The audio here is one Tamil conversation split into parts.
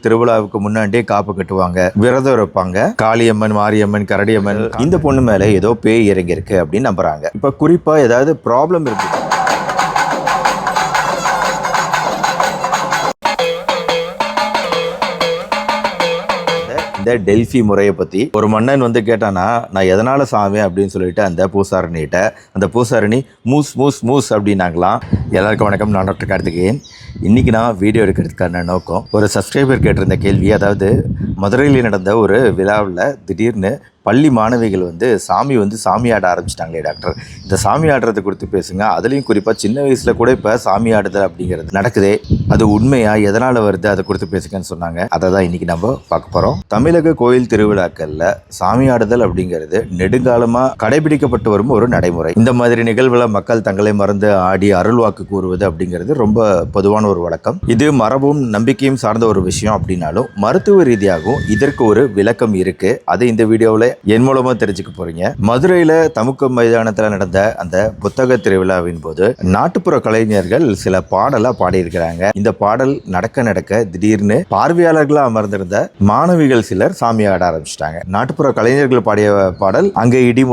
திருவிழாவுக்கு முன்னாடியே காப்பு கட்டுவாங்க, விரதம் இருப்பாங்க. காளியம்மன், மாரியம்மன், கரடியம்மன், இந்த பொண்ணு மேல ஏதோ பேய் இறங்கி இருக்கு அப்படின்னு நம்புறாங்க. இப்ப குறிப்பா ஏதாவது ப்ராப்ளம் இருக்கு, இந்த டெல்ஃபி முறையை பற்றி ஒரு மன்னன் வந்து கேட்டானா, நான் எதனால் சாமி அப்படின்னு சொல்லிட்டு அந்த பூசாரணிகிட்ட, அந்த பூசாரணி மூஸ் மூஸ் மூஸ் அப்படின்னாங்களாம். எல்லாருக்கும் வணக்கம், நான் டாக்டர் கார்த்திகேயன். இன்றைக்கி நான் வீடியோ எடுக்கிறதுக்கான நோக்கம், ஒரு சப்ஸ்கிரைபர் கேட்டிருந்த கேள்வி. அதாவது மதுரையில் நடந்த ஒரு விழாவில் திடீர்னு பள்ளி மாணவிகள் வந்து சாமி ஆட ஆரம்பிச்சிட்டாங்களே டாக்டர், இந்த சாமி ஆடுறதை கொடுத்து பேசுங்க. அதுலேயும் குறிப்பாக சின்ன வயசில் கூட இப்போ சாமி ஆடுதல் அப்படிங்கிறது நடக்குதே, அது உண்மையா, எதனால் வருது, அதை கொடுத்து பேசுங்கன்னு சொன்னாங்க. அதை தான் இன்றைக்கி நம்ம பார்க்க போகிறோம். தமிழக கோயில் திருவிழாக்களில் சாமி ஆடுதல் அப்படிங்கிறது நெடுங்காலமாக கடைபிடிக்கப்பட்டு வரும் ஒரு நடைமுறை. இந்த மாதிரி நிகழ்வில் மக்கள் தங்களை மறந்து ஆடி அருள்வாக்கு கூறுவது அப்படிங்கிறது ரொம்ப பொதுவான ஒரு வழக்கம். இது மரபும் நம்பிக்கையும் சார்ந்த ஒரு விஷயம் அப்படின்னாலும் மருத்துவ ரீதியாகவும் இதற்கு ஒரு விளக்கம் இருக்குது. அது இந்த வீடியோவில் என் மூலமா தெரிஞ்சுக்க போறீங்க. மதுரையில தமுக்கம் மைதானத்தில் நடந்த அந்த புத்தக திருவிழாவின் போது நாட்டுப்புற கலைஞர்கள் சில பாடலா பாடியிருக்கிறாங்க. இந்த பாடல் நடக்க திடீர்னு பார்வையாளர்களா அமர்ந்திருந்த மாணவிகள் சிலர் சாமி ஆட ஆரம்பிச்சிட்டாங்க. நாட்டுப்புற கலைஞர்கள் பாடிய பாடல், அங்கே இடி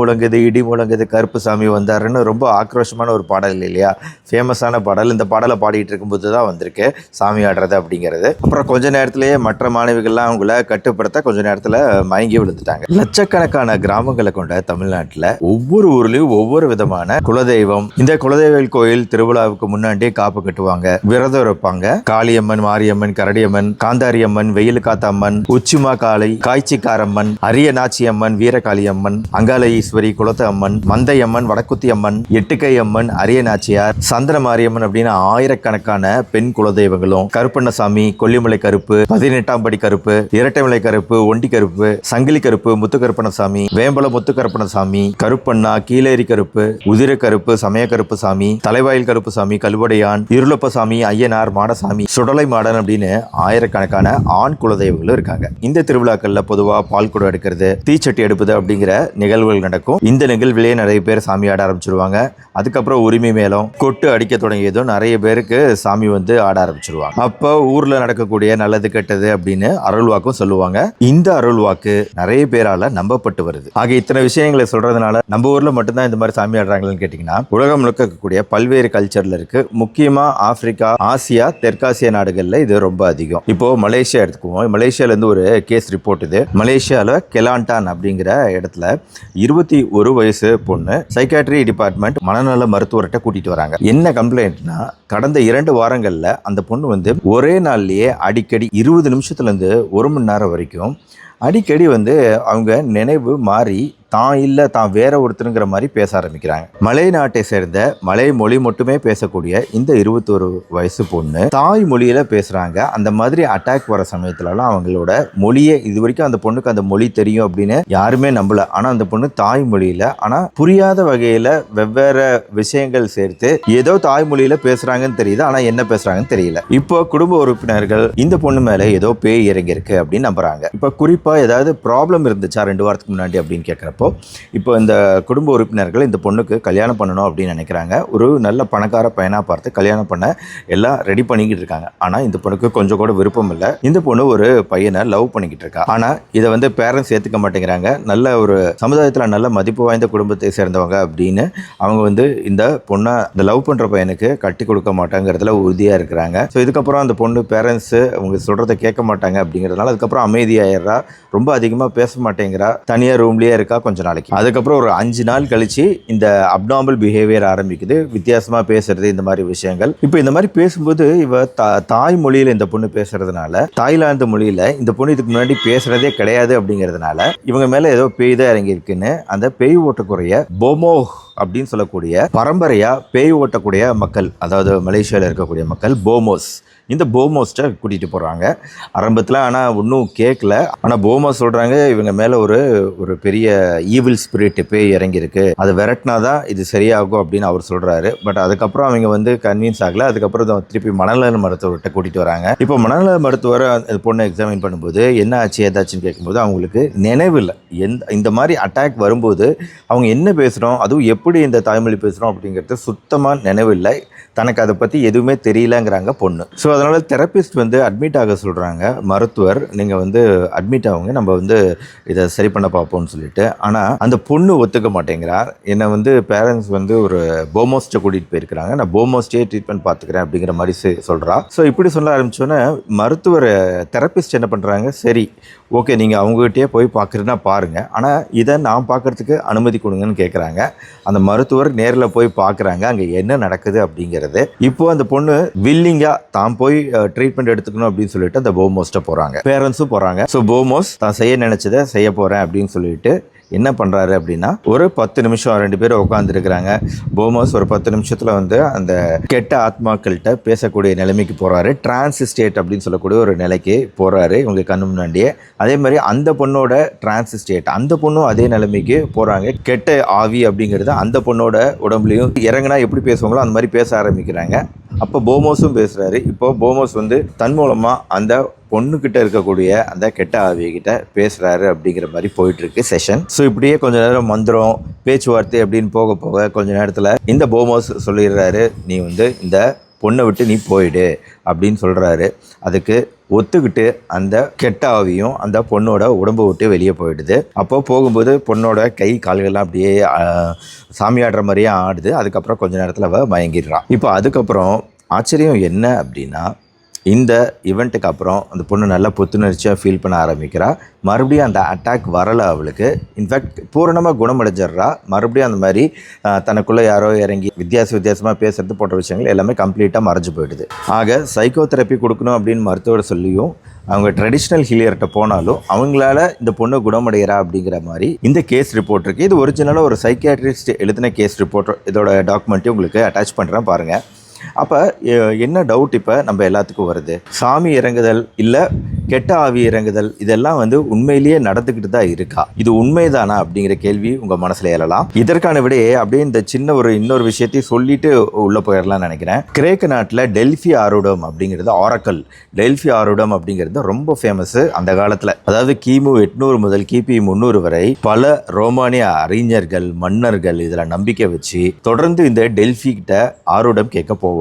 முழங்குது கருப்பு சாமி வந்தாருன்னு ரொம்ப ஆக்ரோஷமான ஒரு பாடல் இல்லையா, ஃபேமஸான பாடல். இந்த பாடலை பாடிட்டு இருக்கும்போது தான் வந்திருக்கு சாமி ஆடுறது அப்படிங்கிறது. அப்புறம் கொஞ்ச நேரத்திலேயே மற்ற மாணவிகள்லாம் அவங்கள கட்டுப்படுத்த கொஞ்ச நேரத்தில் மயங்கி விழுந்துட்டாங்க. லட்சக்கணக்கான கிராமங்களை கொண்ட தமிழ்நாட்டில் ஒவ்வொரு ஊர்லயும் ஒவ்வொரு விதமான குலதெய்வம். இந்த குலதெய்வ கோயில் திருவிழாவுக்கு முன்னாடியே காப்பு கட்டுவாங்க, விரதம் இருப்பாங்க. காளியம்மன், மாரியம்மன், கரடியம்மன், காந்தாரியம்மன், வெயில் காத்தம்மன், உச்சிமா காளை, காய்ச்சிக்காரம்மன், அரியநாச்சியம்மன், வீரகாளியம்மன், அங்காள ஈஸ்வரி, குலத்த அம்மன், மந்தையம்மன், வடக்குத்தி அம்மன், எட்டுக்கை அம்மன், அரியநாச்சியார், சந்திர மாரியம்மன் அப்படின்னு ஆயிரக்கணக்கான பெண் குலதெய்வங்களும், கருப்பண்ணசாமி, கொல்லிமலை கருப்பு, 18ஆம் படி கருப்பு, இரட்டைமலை கருப்பு, ஒண்டி கருப்பு, சங்கிலி கருப்பு, முத்துக்கருப்பணசாமி, வேம்பல முத்துக்கருப்பணசாமி, கருப்பண்ணா, கீழேரி கருப்பு, உதிர கருப்பு, சமய கருப்பு சாமி, தலைவாயில் கருப்பு சாமி, கல்வடையான், இருளப்பசாமி, ஐயனார், மாடசாமி, சுடலை மாடன் அப்படின்னு ஆயிரக்கணக்கான ஆண் குலதெய்வங்களும் இருக்காங்க. இந்த திருவிழாக்கள்ல பொதுவா பால் குடம் எடுக்கிறது, தீச்சட்டி எடுப்பது அப்படிங்கிற நிகழ்வுகள் நடக்கும். இந்த நிகழ்விலேயே நிறைய பேர் சாமி ஆட ஆரம்பிச்சிருவாங்க. அதுக்கப்புறம் உரிமை மேளம் கொட்டு அடிக்க தொடங்கியதும் நிறைய பேருக்கு சாமி வந்து ஆட ஆரம்பிச்சிருவாங்க. அப்போ ஊர்ல நடக்கக்கூடிய நல்லது கெட்டது அப்படின்னு அருள்வாக்கும் சொல்லுவாங்க. இந்த அருள்வாக்கு நிறைய பேரால நம்பப்பட்டு வருது. ஆக இத்தனை விஷயங்களை சொல்றதுனால நம்ம ஊர்ல மட்டும்தான் இந்த மாதிரி சாமி ஆடுறாங்கன்னு கேட்டீங்கன்னா, உலகம் முழுக்க இருக்கக்கூடிய பல்வேறு கல்ச்சர்ல இருக்கு. முக்கியமா ஆப்பிரிக்கா, ஆசியா, தெற்காசிய நாடுகள்ல இது ரொம்ப அதிகம். இப்போ மலேசியா எடுத்துக்குவோம். மலேசியால இருந்து ஒரு கேஸ் ரிப்போர்ட். இது மலேசியால கெலாண்டான் அப்படிங்கிற இடத்துல 21 வயசு பொண்ணு சைக்காட்ரி டிபார்ட்மெண்ட் மனநல மருத்துவர்கிட்ட கூட்டிட்டு வராங்க. என்ன கம்ப்ளைண்ட்னா, கடந்த 2 வாரங்கள்ல அந்த பொண்ணு வந்து ஒரே நாள்லயே அடிக்கடி 20 நிமிஷத்துல இருந்து 1 மணி நேரம் வரைக்கும் அடிக்கடி வந்து அவங்க நினைவு மாறி தான் வேற ஒருத்தருங்கிற மாதிரி பேச ஆரம்பிக்கிறாங்க. மலை நாட்டை சேர்ந்த மலை மொழி மட்டுமே பேசக்கூடிய இந்த 21 வயசு பொண்ணு தாய் மொழியில பேசுறாங்க. அந்த மாதிரி அட்டாக் வர சமயத்துலலாம் அவங்களோட மொழியே, இது வரைக்கும் அந்த பொண்ணுக்கு அந்த மொழி தெரியும் அப்படின்னு யாருமே நம்பல. ஆனா அந்த பொண்ணு தாய் மொழியில, ஆனா புரியாத வகையில வெவ்வேறு விஷயங்கள் சேர்த்து ஏதோ தாய் மொழியில பேசுறாங்கன்னு தெரியுது, ஆனா என்ன பேசுறாங்கன்னு தெரியல. இப்போ குடும்ப உறுப்பினர்கள் இந்த பொண்ணு மேல ஏதோ பேய் இறங்கி இருக்கு அப்படின்னு நம்புறாங்க. இப்ப குறிப்பா ஏதாவது ப்ராப்ளம் இருந்துச்சா 2 வாரத்துக்கு முன்னாடி அப்படின்னு கேட்கறப்போ, இப்போ இந்த குடும்ப உறுப்பினர்கள் இந்த பொண்ணுக்கு கல்யாணம் பண்ணணும் அப்படின்னு நினைக்கிறாங்க. ஒரு நல்ல பணக்கார பையனா பார்த்து கல்யாணம் பண்ண எல்லாம் ரெடி பண்ணிக்கிட்டு இருக்காங்க. ஆனா இந்த பொண்ணுக்கு கொஞ்சம் கூட விருப்பம் இல்லை. இந்த பொண்ணு ஒரு பையனை லவ் பண்ணிக்கிட்டு இருக்கா. ஆனா இதை வந்து பேரண்ட்ஸ் ஏத்துக்க மாட்டேங்கிறாங்க. நல்ல ஒரு சமுதாயத்துல நல்ல மதிப்பு வாய்ந்த குடும்பத்தை சேர்ந்தவங்க அப்படின்னு அவங்க வந்து இந்த பொண்ணை, இந்த லவ் பண்ற பையனுக்கு கட்டி கொடுக்க மாட்டாங்கிறதுல உறுதியா இருக்கிறாங்க. ஸோ இதுக்கப்புறம் அந்த பொண்ணு பேரண்ட்ஸ் அவங்க சொல்றதை கேட்க மாட்டாங்க அப்படிங்கிறதுனால அதுக்கப்புறம் அமைதியாயிடுறா. ரொம்ப அதிகமாக பேச மாட்டேங்கிறா. தனியாக ரூம்லேயே இருக்கா கொஞ்ச நாளைக்கு. அதுக்கப்புறம் ஒரு 5 நாள் கழிச்சு இந்த அப்நார்மல் பிஹேவியர் ஆரம்பிக்குது. வித்தியாசமாக பேசுறது, இந்த மாதிரி விஷயங்கள். இப்போ இந்த மாதிரி பேசும்போது இவ தாய் மொழியில் இந்த பொண்ணு பேசுறதுனால, தாய்லாந்து மொழியில் இந்த பொண்ணு இதுக்கு முன்னாடி பேசுறதே கிடையாது அப்படிங்கிறதுனால இவங்க மேலே ஏதோ பேய் தான் இறங்கியிருக்குன்னு அந்த பேய் ஓட்டக்குறைய போமோ அப்படின்னு சொல்லக்கூடிய பரம்பரையா பேய் ஓட்டக்கூடிய மக்கள், அதாவது மலேசியாவில் இருக்கக்கூடிய மக்கள் போமோஸ், இந்த போமோஸ்ட்டை கூட்டிகிட்டு போகிறாங்க ஆரம்பத்தில். ஆனால் ஒன்றும் கேட்கல. ஆனால் போமோஸ் சொல்கிறாங்க இவங்க மேலே ஒரு பெரிய ஈவில் ஸ்பிரிட் பேய் இறங்கியிருக்கு, அது விரட்டினா தான் இது சரியாகும் அப்படின்னு அவர் சொல்கிறாரு. பட் அதுக்கப்புறம் அவங்க வந்து கன்வின்ஸ் ஆகலை. அதுக்கப்புறம் திருப்பி மனநல மருத்துவர்கிட்ட கூட்டிகிட்டு வராங்க. இப்போ மனநல மருத்துவர் அந்த பொண்ணை எக்ஸாமின் பண்ணும்போது என்ன ஆச்சு ஏதாச்சுன்னு கேட்கும்போது அவங்களுக்கு நினைவில் இந்த மாதிரி அட்டாக் வரும்போது அவங்க என்ன பேசுகிறோம், அதுவும் எப்படி இந்த தாய்மொழி பேசுகிறோம் அப்படிங்கிறது சுத்தமாக நினைவில்லை. தனக்கு அதை பற்றி எதுவுமே தெரியலங்கிறாங்க பொண்ணு. ஸோ அதனால் தெரபிஸ்ட் வந்து அட்மிட் ஆக சொல்கிறாங்க. மருத்துவர் நீங்கள் வந்து அட்மிட் ஆகுங்க, நம்ம வந்து இதை சரி பண்ண பார்ப்போம்னு சொல்லிட்டு. ஆனால் அந்த பொண்ணு ஒத்துக்க மாட்டேங்கிறார். என்னை வந்து பேரண்ட்ஸ் வந்து ஒரு போமோஸ்ட்டை கூட்டிகிட்டு போயிருக்கிறாங்க, நான் போமோஸ்டே ட்ரீட்மெண்ட் பார்த்துக்கிறேன் அப்படிங்கிற மாதிரி சொல்கிறா. ஸோ இப்படி சொல்ல ஆரம்பித்தோன்னே மருத்துவர் தெரபிஸ்ட் என்ன பண்ணுறாங்க, சரி ஓகே நீங்கள் அவங்ககிட்டயே போய் பார்க்குறதுனா பாருங்கள், ஆனால் இதை நான் பார்க்குறதுக்கு அனுமதி கொடுங்கன்னு கேட்குறாங்க. அந்த மருத்துவர் நேரில் போய் பார்க்குறாங்க, அங்கே என்ன நடக்குது அப்படிங்கிறது. இப்போது அந்த பொண்ணு வில்லிங்காக தான் போய் ட்ரீட்மெண்ட் எடுத்துக்கணும் அப்படின்னு சொல்லிட்டு அந்த போமோஸ்ட்டை போகிறாங்க, பேரண்ட்ஸும் போகிறாங்க. ஸோ போமோஸ் தான் செய்ய நினச்சதை செய்ய போகிறேன் அப்படின்னு சொல்லிட்டு என்ன பண்ணுறாரு அப்படின்னா, ஒரு 10 நிமிஷம் 2 பேரும் உட்காந்துருக்கிறாங்க. போமோஸ் ஒரு 10 நிமிஷத்தில் வந்து அந்த கெட்ட ஆத்மாக்கள்கிட்ட பேசக்கூடிய நிலைமைக்கு போகிறாரு. டிரான்ஸ் ஸ்டேட் அப்படின்னு சொல்லக்கூடிய ஒரு நிலைக்கு போகிறாரு இவங்க கண்ணு முன்னாடியே. அதே மாதிரி அந்த பொண்ணோட டிரான்ஸ் ஸ்டேட், அந்த பொண்ணும் அதே நிலைமைக்கு போகிறாங்க. கெட்ட ஆவி அப்படிங்கிறது அந்த பொண்ணோட உடம்புலையும் இறங்கினா எப்படி பேசுவாங்களோ அந்த மாதிரி பேச ஆரம்பிக்கிறாங்க. அப்போ போமோஸும் பேசுகிறாரு. இப்போ போமோஸ் வந்து தன் மூலமாக அந்த பொண்ணுக்கிட்ட இருக்கக்கூடிய அந்த கெட்ட ஆவிகிட்ட பேசுகிறாரு அப்படிங்கிற மாதிரி போயிட்டுருக்கு செஷன். ஸோ இப்படியே கொஞ்சம் நேரம் மந்திரம் பேச்சுவார்த்தை அப்படின்னு போக போக கொஞ்ச நேரத்தில் இந்த போமோஸ் சொல்லிடுறாரு, நீ வந்து இந்த பொண்ணை விட்டு நீ போயிடு அப்படின்னு சொல்கிறாரு. அதுக்கு ஒத்துக்கிட்டு அந்த கெட்ட ஆவியும் அந்த பொண்ணோட உடம்பை விட்டு வெளியே போயிடுது. அப்போ போகும்போது பொண்ணோட கை கால்கள்லாம் அப்படியே சாமி ஆடுற மாதிரியே ஆடுது. அதுக்கப்புறம் கொஞ்ச நேரத்தில் அவள் மயங்கிடுறான். இப்போ அதுக்கப்புறம் ஆச்சரியம் என்ன அப்படின்னா, இந்த ஈவெண்ட்டுக்கு அப்புறம் அந்த பொண்ணு நல்லா புத்துணர்ச்சியாக ஃபீல் பண்ண ஆரம்பிக்கிறா. மறுபடியும் அந்த அட்டாக் வரலை அவளுக்கு. இன்ஃபேக்ட் பூரணமாக குணமடைஞ்சிட்றா. மறுபடியும் அந்த மாதிரி தனக்குள்ளே யாரோ இறங்கி வித்தியாசமாக பேசுகிறது போன்ற விஷயங்கள் எல்லாமே கம்ப்ளீட்டாக மறைஞ்சு போயிடுது. ஆக சைக்கோ தெரப்பி கொடுக்கணும் அப்படின்னு மருத்துவர் சொல்லியும் அவங்க ட்ரெடிஷ்னல் ஹீலியர்கிட்ட போனாலும் அவங்களால இந்த பொண்ணு குணமடைகிறா அப்படிங்கிற மாதிரி இந்த கேஸ் ரிப்போர்ட் இருக்குது. இது ஒரிஜினலாக ஒரு சைக்கியாட்ரிஸ்ட் எழுதின கேஸ் ரிப்போர்ட். இதோட டாக்குமெண்ட்டையும் உங்களுக்கு அட்டாச் பண்ணுறேன் பாருங்கள். அப்போ என்ன டவுட் இப்போ நம்ம எல்லாத்துக்கும் வருது, சாமி இறங்குதல் இல்லை கெட்ட ஆவி இறங்குதல் இதெல்லாம் வந்து உண்மையிலேயே நடந்துக்கிட்டு தான் இருக்கா, இது உண்மைதானா அப்படிங்கிற கேள்வி உங்கள் மனசில் எழலாம். இதற்கான விடையே அப்படியே இந்த சின்ன இன்னொரு விஷயத்தையும் சொல்லிட்டு உள்ளே போயிடலாம்னு நினைக்கிறேன். கிரேக்க நாட்டில் டெல்ஃபி ஆரூடம் அப்படிங்கிறது, ஆரக்கல் டெல்ஃபி ஆரூடம் அப்படிங்கிறது ரொம்ப ஃபேமஸ் அந்த காலத்தில். அதாவது கிமு 800 முதல் கிபி 300 வரை பல ரோமானிய அறிஞர்கள் மன்னர்கள் இதில் நம்பிக்கை வச்சு தொடர்ந்து இந்த டெல்ஃபி கிட்ட ஆரூடம் கேட்க போவாங்க.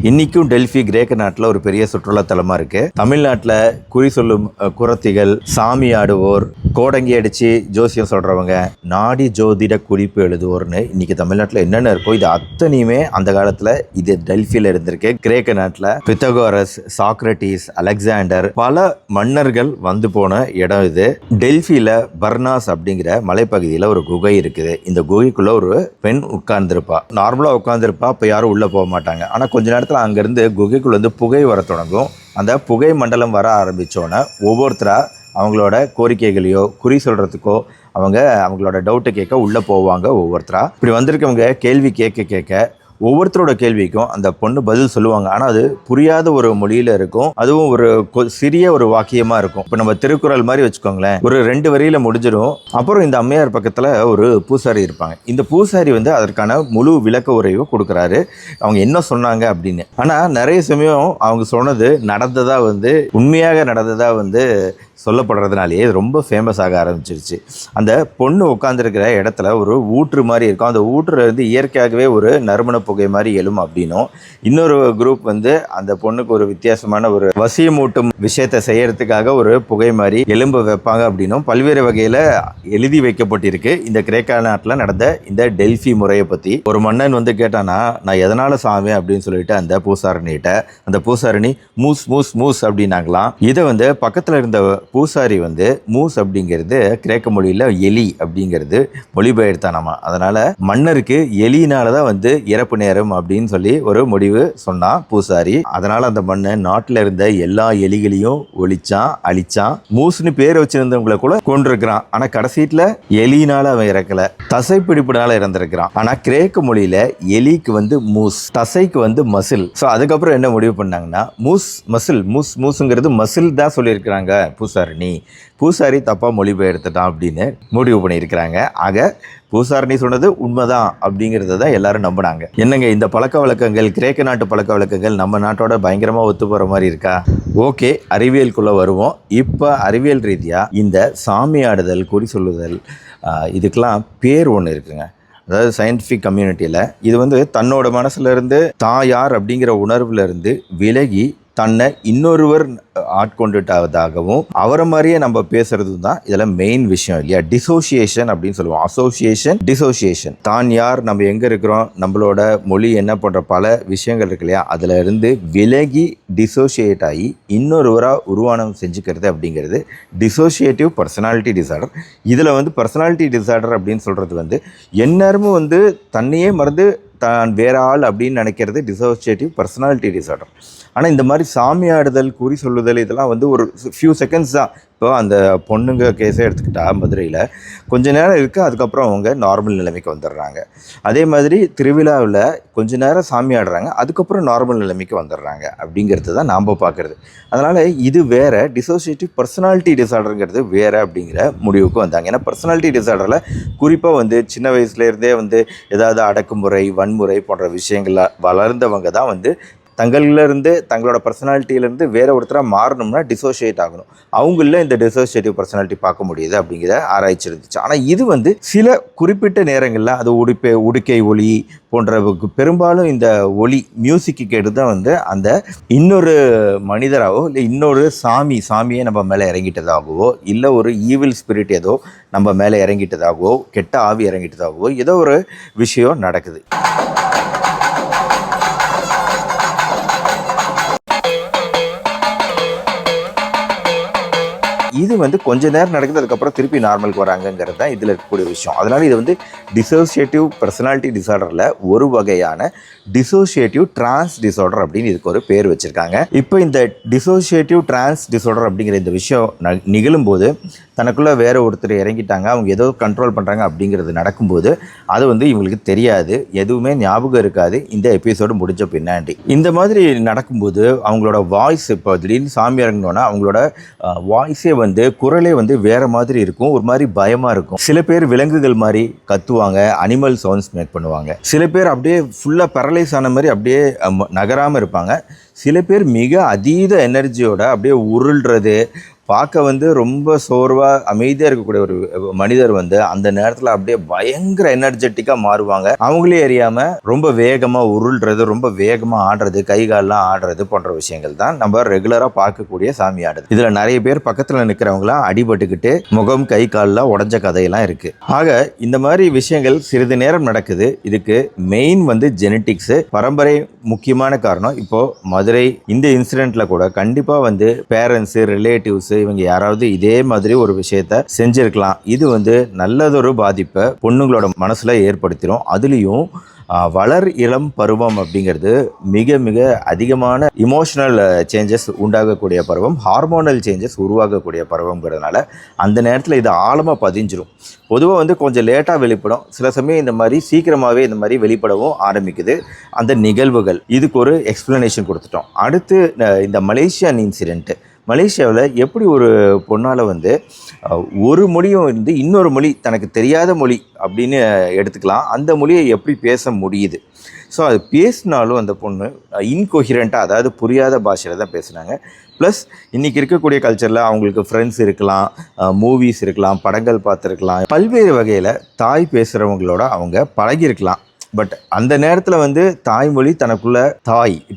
இன்னைக்கும் டெல்ஃபி கிரேக்க நாட்டில் ஒரு பெரிய சுற்றுலா தலமா இருக்கு. தமிழ்நாட்டில் குறி சொல்லும் குரத்திகள், சாமி ஆடுவோர், கோடங்கி அடிச்சு ஜோசியம் சொல்றவங்க, நாடி ஜோதிட குறிப்பு எழுதுவோர்னு இன்னைக்கு தமிழ்நாட்டில் என்னென்ன இருக்கோ இது அத்தனையுமே அந்த காலத்தில் இது டெல்ஃபியில் இருந்திருக்கு. கிரேக்க நாட்டில் பித்தகோரஸ், சாக்ரட்டிஸ், அலெக்சாண்டர் பல மன்னர்கள் வந்து போன இடம் இது. டெல்ஃபியில் பர்னாஸ் அப்படிங்கிற மலைப்பகுதியில் ஒரு குகை இருக்குது. இந்த குகைக்குள்ள ஒரு பெண் உட்கார்ந்துருப்பா. நார்மலாக உட்கார்ந்துருப்பா. அப்போ யாரும் உள்ளே போக மாட்டாங்க. ஆனால் கொஞ்ச நேரத்தில் அங்கேருந்து குகைக்குள்ள வந்து புகை வர தொடங்கும். அந்த புகை மண்டலம் வர ஆரம்பித்தோன்னே ஒவ்வொருத்தராக அவங்களோட கோரிக்கைகளையோ குறி சொல்கிறதுக்கோ அவங்களோட டவுட்டை கேட்க உள்ளே போவாங்க. ஒவ்வொருத்தராக இப்படி வந்திருக்கவங்க கேள்வி கேட்க ஒவ்வொருத்தரோட கேள்விக்கும் அந்த பொண்ணு பதில் சொல்லுவாங்க. ஆனால் அது புரியாத ஒரு மொழியில் இருக்கும். அதுவும் ஒரு சிறிய ஒரு வாக்கியமாக இருக்கும். இப்போ நம்ம திருக்குறள் மாதிரி வச்சுக்கோங்களேன், ஒரு 2 வரியில் முடிஞ்சிடும். அப்புறம் இந்த அம்மையார் பக்கத்தில் ஒரு பூசாரி இருப்பாங்க. இந்த பூசாரி வந்து அதற்கான முழு விளக்க உரையும் கொடுக்குறாரு, அவங்க என்ன சொன்னாங்க அப்படின்னு. ஆனால் நிறைய சமயம் அவங்க சொன்னது நடந்ததாக வந்து உண்மையாக நடந்ததாக வந்து சொல்லப்படுறதுனாலேயே ரொம்ப ஃபேமஸ் ஆக ஆரம்பிச்சிருச்சு. அந்த பொண்ணு உட்காந்துருக்கிற இடத்துல ஒரு ஊற்று மாதிரி இருக்கும். அந்த ஊற்றுல இருந்து இயற்கையாகவே ஒரு நறுமண புகை மாதிரி எழும் அப்படின்னும், இன்னொரு குரூப் வந்து அந்த பொண்ணுக்கு ஒரு வித்தியாசமான ஒரு வசியமூட்டும் விஷயத்தை செய்யறதுக்காக ஒரு புகை மாதிரி எலும்பு வைப்பாங்க அப்படின்னும் பல்வேறு வகையில் எழுதி வைக்கப்பட்டிருக்கு. இந்த கிரேக்க நாட்டில் நடந்த இந்த டெல்ஃபி முறையை பற்றி ஒரு மன்னன் வந்து கேட்டானா, நான் எதனால் சாவேன் அப்படின்னு சொல்லிட்டு அந்த பூசாரணிகிட்ட, அந்த பூசாரணி மூஸ் மூஸ் மூஸ் அப்படின்னாங்களாம். இதை வந்து பக்கத்தில் இருந்த பூசாரி வந்து மூஸ் அப்படிங்கிறது கிரேக்க மொழியில் எலி அப்படிங்கிறது மொழிபெயர்த்தானாமா. அதனால் மன்னருக்கு எலினால தான் வந்து இறப்பு நேரம் அப்படின்னு சொல்லி ஒரு முடிவு சொன்னான் பூசாரி. அதனால் அந்த மன்னன் நாட்டில் இருந்த எல்லா எலிகளையும் ஒழிச்சான், அழிச்சான். மூஸ்னு பேர் வச்சிருந்தவங்களை கூட கொண்டிருக்கிறான். ஆனால் கடைசீட்டில் எலினால அவன் இறக்கல, தசைப்பிடிப்புனால இறந்திருக்கிறான். ஆனால் கிரேக்க மொழியில் எலிக்கு வந்து மூஸ், தசைக்கு வந்து மசில். ஸோ அதுக்கப்புறம் என்ன முடிவு பண்ணாங்கன்னா, மூஸ் மசில், மூஸ் மூஸுங்கிறது மசில் தான் சொல்லியிருக்கிறாங்க பூசாரி தப்பாக மொழிபெயர்த்துட்டான் அப்படின்னு முடிவு பண்ணியிருக்கிறாங்க. ஆக பூசாரணி சொன்னது உண்மைதான் அப்படிங்கிறத தான் எல்லாரும் நம்பினாங்க. என்னங்க இந்த பழக்க வழக்கங்கள், கிரேக்க நாட்டு பழக்க வழக்கங்கள் நம்ம நாட்டோட பயங்கரமாக ஒத்து போகிற மாதிரி இருக்கா? ஓகே, அறிவியலுக்குள்ளே வருவோம். இப்போ அறிவியல் ரீதியாக இந்த சாமி ஆடுதல், குறி சொல்லுதல், இதுக்கெல்லாம் பேர் ஒன்று இருக்குங்க. அதாவது சயின்டிஃபிக் கம்யூனிட்டியில் இது வந்து தன்னோட மனசுலேருந்து தான் யார் அப்படிங்கிற உணர்வுலேருந்து விலகி தன்னை இன்னொருவர் ஆட்கொண்டுட்டதாகவும் அவரை மாதிரியே நம்ம பேசுறது தான் இதெல்லாம் மெயின் விஷயம் இல்லையா. டிசோசியேஷன் அப்படின்னு சொல்லுவோம். Association, dissociation. தான் யார், நம்ம எங்கே இருக்கிறோம், நம்மளோட மொழி என்ன போன்ற பல விஷயங்கள் இருக்கு இல்லையா, அதில் இருந்து விலகி டிசோசியேட் ஆகி இன்னொருவராக உருவானம் செஞ்சுக்கிறது அப்படிங்கிறது டிசோசியேட்டிவ் பர்சனாலிட்டி டிசார்டர். இதில் பர்சனாலிட்டி டிசார்டர் அப்படின்னு சொல்கிறது எந்நேரமும் தன்னையே மறந்து தான் வேற ஆள் அப்படின்னு நினைக்கிறது டிசோசியேட்டிவ் பர்சனாலிட்டி டிசார்டர். ஆனால் இந்த மாதிரி சாமியாடுதல், குறி சொல்லுதல் இதெல்லாம் ஒரு ஃபியூ செகண்ட்ஸ் தான். இப்போ அந்த பொண்ணுங்க கேஸை எடுத்துக்கிட்டா மதுரையில் கொஞ்ச நேரம் இருக்குது, அதுக்கப்புறம் அவங்க நார்மல் நிலைமைக்கு வந்துடுறாங்க. அதே மாதிரி திருவிழாவில் கொஞ்ச நேரம் சாமி ஆடுறாங்க, அதுக்கப்புறம் நார்மல் நிலைமைக்கு வந்துடுறாங்க அப்படிங்கிறது தான் நாம் பார்க்குறது. அதனால் இது வேறு, டிசோசியேட்டிவ் பர்சனாலிட்டி டிசார்டருங்கிறது வேறு அப்படிங்கிற முடிவுக்கு வந்தாங்க. ஏன்னா பர்சனாலிட்டி டிசார்டரில் குறிப்பாக சின்ன வயசுலேருந்தே ஏதாவது அடக்குமுறை, வன்முறை போன்ற விஷயங்களில் வளர்ந்தவங்க தான் தங்களிலிருந்து, தங்களோட பர்சனாலிட்டியிலேருந்து வேற ஒருத்தராக மாறணும்னா டிசோசியேட் ஆகணும். அவங்கள இந்த டிசோசியேட்டிவ் பர்சனாலிட்டி பார்க்க முடியுது அப்படிங்கிற ஆராய்ச்சி இருந்துச்சு. ஆனால் இது சில குறிப்பிட்ட நேரங்களில் அது உடுக்கை ஒளி போன்ற பெரும்பாலும் இந்த ஒளி மியூசிக்கு கேட்டு தான் அந்த இன்னொரு மனிதராகவோ இல்லை இன்னொரு சாமியே நம்ம மேலே இறங்கிட்டதாகவோ இல்லை ஒரு ஈவில் ஸ்பிரிட் ஏதோ நம்ம மேலே இறங்கிட்டதாகவோ கெட்ட ஆவி இறங்கிட்டதாகவோ ஏதோ ஒரு விஷயம் நடக்குது. இது கொஞ்ச நேரம் நடக்குது, அதுக்கப்புறம் திருப்பி நார்மலுக்கு வராங்கங்கிறது தான் இதில் இருக்கக்கூடிய விஷயம். அதனால் இது டிசோசியேட்டிவ் பர்சனாலிட்டி டிசார்டரில் ஒரு வகையான டிசோசியேட்டிவ் டிரான்ஸ் டிசார்டர் அப்படின்னு இதுக்கு ஒரு பேர் வச்சுருக்காங்க. இப்போ இந்த டிசோசியேட்டிவ் டிரான்ஸ் டிசார்டர் அப்படிங்கிற இந்த விஷயம் நிகழும்போது தனக்குள்ளே வேற ஒருத்தர் இறங்கிட்டாங்க, அவங்க ஏதோ கண்ட்ரோல் பண்ணுறாங்க அப்படிங்கிறது நடக்கும்போது அது இவங்களுக்கு தெரியாது, எதுவுமே ஞாபகம் இருக்காது. இந்த எபிசோடு முடிஞ்ச பின்னாடி இந்த மாதிரி நடக்கும்போது அவங்களோட வாய்ஸ், இப்போ திடீர்னு சாமி இறங்கினோன்னா அவங்களோட வாய்ஸே குரலே வேற மாதிரி இருக்கும், ஒரு மாதிரி பயமாக இருக்கும். சில பேர் விலங்குகள் மாதிரி கத்துவாங்க, அனிமல் சவுண்ட்ஸ் மேக் பண்ணுவாங்க. சில பேர் அப்படியே ஃபுல்லாக பேரலைஸ் ஆன மாதிரி அப்படியே நகராமல் இருப்பாங்க. சில பேர் மிக அதீத எனர்ஜியோட அப்படியே உருள்றது, பார்க்க ரொம்ப சோர்வாக அமைதியாக இருக்கக்கூடிய ஒரு மனிதர் அந்த நேரத்தில் அப்படியே பயங்கர எனர்ஜெட்டிக்காக மாறுவாங்க. அவங்களே அறியாமல் ரொம்ப வேகமாக உருள்றது, ரொம்ப வேகமாக ஆடுறது, கை காலெலாம் ஆடுறது போன்ற விஷயங்கள் தான் நம்ம ரெகுலராக பார்க்கக்கூடிய சாமி ஆடுது. இதில் நிறைய பேர் பக்கத்தில் நிற்கிறவங்களாம் அடிபட்டுக்கிட்டு முகம் கை காலெலாம் உடஞ்ச கதையெல்லாம் இருக்குது. ஆக இந்த மாதிரி விஷயங்கள் சிறிது நேரம் நடக்குது. இதுக்கு மெயின் ஜெனட்டிக்ஸு, பரம்பரை முக்கியமான காரணம். இப்போது மதுரை இந்த இன்சிடெண்ட்டில் கூட கண்டிப்பாக பேரண்ட்ஸு, ரிலேட்டிவ்ஸு இவங்க யாராவது இதே மாதிரி ஒரு விஷயத்த செஞ்சிருக்கலாம். இது நல்லதொரு பாதிப்பை பொண்ணுங்களோட மனசுல ஏற்படுத்திடும். அதுலேயும் வளர் இளம் பருவம் அப்படிங்கிறது மிக மிக அதிகமான இமோஷனல் சேஞ்சஸ் உண்டாகக்கூடிய பருவம், ஹார்மோனல் சேஞ்சஸ் உருவாகக்கூடிய பருவங்கிறதுனால அந்த நேரத்தில் இது ஆழமாக பதிஞ்சிடும். பொதுவாக கொஞ்சம் லேட்டாக வெளிப்படும், சில சமயம் இந்த மாதிரி சீக்கிரமாகவே இந்த மாதிரி வெளிப்படவும் ஆரம்பிக்குது அந்த நிகழ்வுகள். இதுக்கு ஒரு எக்ஸ்பிளனேஷன் கொடுத்துட்டோம். அடுத்து இந்த மலேசியன் இன்சிடென்ட்டு. மலேசியாவில் எப்படி ஒரு பொண்ணால் ஒரு மொழியும் இன்னொரு மொழி தனக்கு தெரியாத மொழி அப்படின்னு எடுத்துக்கலாம், அந்த மொழியை எப்படி பேச முடியுது. ஸோ அது பேசினாலும் அந்த பொண்ணு இன்கொஹிரண்ட்டாக, அதாவது புரியாத பாஷையில் தான் பேசுனாங்க. ப்ளஸ் இன்றைக்கி இருக்கக்கூடிய கல்ச்சரில் அவங்களுக்கு ஃப்ரெண்ட்ஸ் இருக்கலாம், மூவிஸ் இருக்கலாம், படங்கள் பார்த்துருக்கலாம், பல்வேறு வகையில் தாய் பேசுகிறவங்களோட அவங்க பழகியிருக்கலாம். பட் அந்த நேரத்தில் தாய்மொழி தனக்குள்ள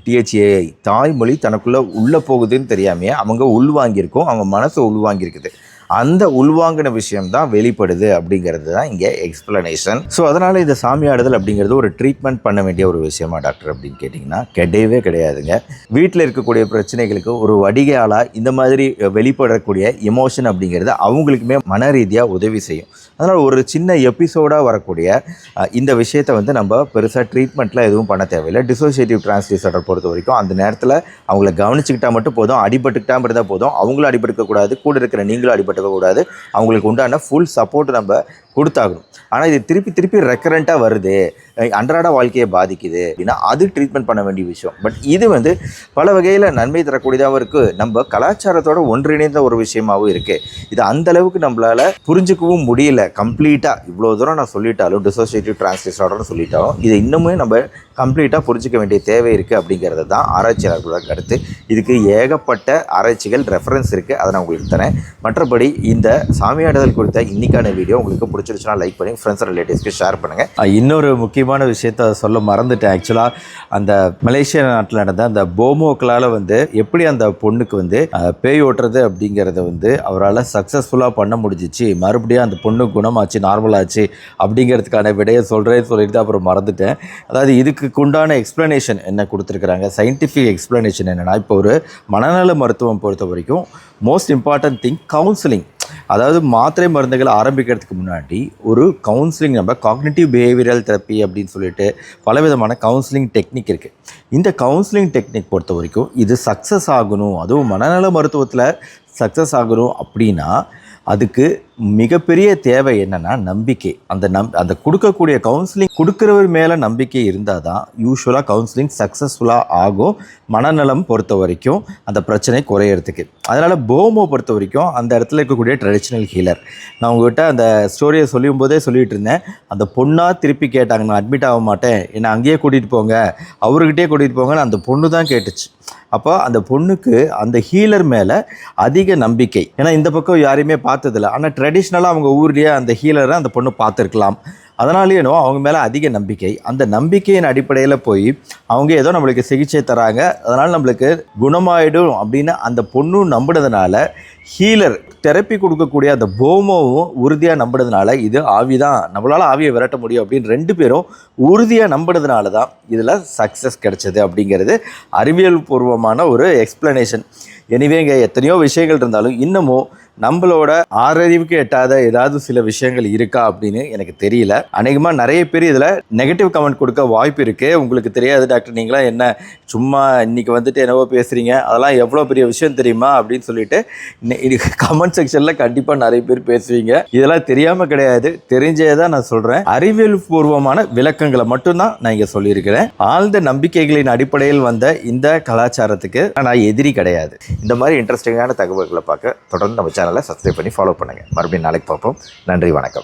டிஹெச்ஏஐ தாய்மொழி தனக்குள்ளே உள்ளே போகுதுன்னு தெரியாமையே அவங்க உள்வாங்கியிருக்கோம், அவங்க மனசை உள்வாங்கியிருக்குது. அந்த உள்வாங்கின விஷயம்தான் வெளிப்படுது அப்படிங்கிறது தான் இங்கே எக்ஸ்பிளனேஷன். ஸோ அதனால் இந்த சாமியாடுதல் அப்படிங்கிறது ஒரு ட்ரீட்மெண்ட் பண்ண வேண்டிய ஒரு விஷயமா டாக்டர் அப்படின்னு கேட்டிங்கன்னா கிடையவே கிடையாதுங்க. வீட்டில் இருக்கக்கூடிய பிரச்சனைகளுக்கு ஒரு வடிகாலாக இந்த மாதிரி வெளிப்படக்கூடிய எமோஷன் அப்படிங்கிறது அவங்களுக்குமே மன ரீதியாக உதவி செய்யும். அதனால் ஒரு சின்ன எபிசோடாக வரக்கூடிய இந்த விஷயத்தை நம்ம பெருசாக ட்ரீட்மெண்ட்டில் எதுவும் பண்ண தேவையில்லை. டிசோசியேட்டிவ் டிரான்ஸ் டிசார்டர் பொறுத்த வரைக்கும் அந்த நேரத்தில் அவங்கள கவனிச்சுக்கிட்டால் மட்டும் போதும், அடிபட்டுக்கிட்டாமல் இருந்தால் போதும். அவங்களும் அடிபட்டுக்கக்கூடாது, கூட இருக்கிற நீங்களும் அடிபட்டுக்கக்கூடாது. அவங்களுக்கு உண்டான ஃபுல் சப்போர்ட் நம்ம கொடுத்தாகணும். ஆனால் இது திருப்பி ரெக்கரண்ட்டாக வருது, அன்றாட வாழ்க்கையை பாதிக்குது அப்படின்னா அது ட்ரீட்மெண்ட் பண்ண வேண்டிய விஷயம். பட் இது பல வகையில் நன்மை தரக்கூடியதாகவும் இருக்குது, நம்ம கலாச்சாரத்தோட ஒன்றிணைந்த ஒரு விஷயமாகவும் இருக்குது. இது அந்தளவுக்கு நம்மளால் புரிஞ்சிக்கவும் முடியல கம்ப்ளீட்டாக. இவ்வளோ தூரம் நான் சொல்லிட்டாலும், டிசோசியேட்டிவ் டிரான்ஸ் டிசார்டர்னு சொல்லிட்டாலும் இதை இன்னுமே நம்ம கம்ப்ளீட்டாக புரிஞ்சிக்க வேண்டிய தேவை இருக்குது அப்படிங்கிறது தான் ஆராய்ச்சியாளர்களோட கருத்து. இதுக்கு ஏகப்பட்ட ஆராய்ச்சிகள் ரெஃபரன்ஸ் இருக்குது, அதை நான் உங்களுக்கு தரேன். மற்றபடி இந்த சாமியாடுதல் குறித்த இன்றைக்கான வீடியோ உங்களுக்கு பிடிச்சிருச்சுன்னா லைக் பண்ணி ஃப்ரெண்ட்ஸ் ரிலேட்டிவ்ஸ்க்கு ஷேர் பண்ணுங்கள். இன்னொரு முக்கியமான விஷயத்த சொல்ல மறந்துட்டேன். ஆக்சுவலாக அந்த மலேசியா நாட்டில் நடந்த அந்த போமோக்களால் வந்து எப்படி அந்த பொண்ணுக்கு வந்து பேய் ஓட்டுறது அப்படிங்கிறத வந்து அவரால் சக்ஸஸ்ஃபுல்லாக பண்ண முடிஞ்சிச்சு, மறுபடியும் அந்த பொண்ணு குணமாச்சு, நார்மலாச்சு அப்படிங்கிறதுக்கான விடையை சொல்லிட்டு அப்புறம் மறந்துட்டேன். அதாவது இதுக்கு உண்டான எக்ஸ்ப்ளனேஷன் என்ன கொடுத்துருக்குறாங்க, சயின்டிஃபிக் எக்ஸ்ப்ளனேஷன் என்னென்னா, இப்போ ஒரு மனநல மருத்துவம் பொறுத்த வரைக்கும் மோஸ்ட் இம்பார்ட்டன்ட் திங் கவுன்சிலிங். அதாவது மாத்திரை மருந்துகள் ஆரம்பிக்கிறதுக்கு முன்னாடி ஒரு கவுன்சிலிங், நம்ம காக்னிட்டிவ் பிஹேவியரல் தெரப்பி அப்படின்னு சொல்லிட்டு பலவிதமான கவுன்சிலிங் டெக்னிக் இருக்குது. இந்த கவுன்சிலிங் டெக்னிக் பொறுத்த வரைக்கும் இது சக்ஸஸ் ஆகணும், அதுவும் மனநல மருத்துவத்தில் சக்ஸஸ் ஆகணும் அப்படின்னா அதுக்கு மிகப்பெரிய தேவை என்னென்னா நம்பிக்கை. அந்த கொடுக்கக்கூடிய கவுன்சிலிங் கொடுக்குறவர் மேலே நம்பிக்கை இருந்தால் தான் யூஸ்வலாக கவுன்சிலிங் சக்ஸஸ்ஃபுல்லாக ஆகும், மனநலம் பொறுத்த வரைக்கும் அந்த பிரச்சனை குறையிறதுக்கு. அதனால் போமோ பொறுத்த வரைக்கும் அந்த இடத்துல இருக்கக்கூடிய ட்ரெடிஷ்னல் ஹீலர். நான் உங்கள்கிட்ட அந்த ஸ்டோரியை சொல்லும் போதே சொல்லிகிட்டு இருந்தேன், அந்த பொண்ணாக திருப்பி கேட்டாங்க, நான் அட்மிட் ஆக மாட்டேன், என்னை அங்கேயே கூட்டிகிட்டு போங்க, அவர்கிட்டயே கூட்டிகிட்டு போங்கன்னு அந்த பொண்ணு தான் கேட்டுச்சு. அப்போ அந்த பொண்ணுக்கு அந்த ஹீலர் மேலே அதிக நம்பிக்கை. ஏன்னா இந்த பக்கம் யாரையுமே பார்த்ததில்ல, ஆனால் ட்ரெடிஷ்னலாக அவங்க ஊர்லேயே அந்த ஹீலரை அந்த பொண்ணு பார்த்துருக்கலாம். அதனாலேயோ அவங்க மேலே அதிக நம்பிக்கை. அந்த நம்பிக்கையின் அடிப்படையில் போய் அவங்க ஏதோ நம்மளுக்கு சிகிச்சை தராங்க, அதனால் நம்மளுக்கு குணமாயிடும் அப்படின்னு அந்த பொண்ணும் நம்பினதுனால, ஹீலர் தெரப்பி கொடுக்கக்கூடிய அந்த போமோவும் உறுதியாக நம்பினதுனால, இது ஆவி தான், நம்மளால் ஆவியை விரட்ட முடியும் அப்படின்னு 2 பேரும் உறுதியாக நம்பினதுனால தான் இதில் சக்ஸஸ் கிடைச்சது அப்படிங்கிறது அறிவியல் பூர்வமான ஒரு எக்ஸ்ப்ளனேஷன். எனிவேங்க, எத்தனையோ விஷயங்கள் இருந்தாலும் இன்னமும் நம்மளோட ஆறறிவுக்கு எட்டாத ஏதாவது சில விஷயங்கள் இருக்கா அப்படின்னு எனக்கு தெரியல. அநேகமாக நிறைய பேர் இதில் நெகட்டிவ் கமெண்ட் கொடுக்க வாய்ப்பு இருக்குது. உங்களுக்கு தெரியாது டாக்டர், நீங்களாம் என்ன சும்மா இன்றைக்கி வந்துட்டு என்னவோ பேசுகிறீங்க, அதெல்லாம் எவ்வளோ பெரிய விஷயம் தெரியுமா அப்படின்னு சொல்லிட்டு கமெண்ட் செக்ஷனில் கண்டிப்பாக நிறைய பேர் பேசுவீங்க. இதெல்லாம் தெரியாமல் கிடையாது, தெரிஞ்சே தான் நான் சொல்கிறேன். அறிவியல் பூர்வமான விளக்கங்களை மட்டும்தான் நான் இங்கே சொல்லியிருக்கிறேன். ஆழ்ந்த நம்பிக்கைகளின் அடிப்படையில் வந்த இந்த கலாச்சாரத்துக்கு நான் எதிரி கிடையாது. இந்த மாதிரி இன்ட்ரெஸ்டிங்கான தகவல்களை பார்க்க தொடர்ந்து நம்ம சேனலை சப்ஸ்கிரைப் பண்ணி ஃபாலோ பண்ணுங்கள். மறுபடியும் நாளைக்கு பார்ப்போம். நன்றி, வணக்கம்.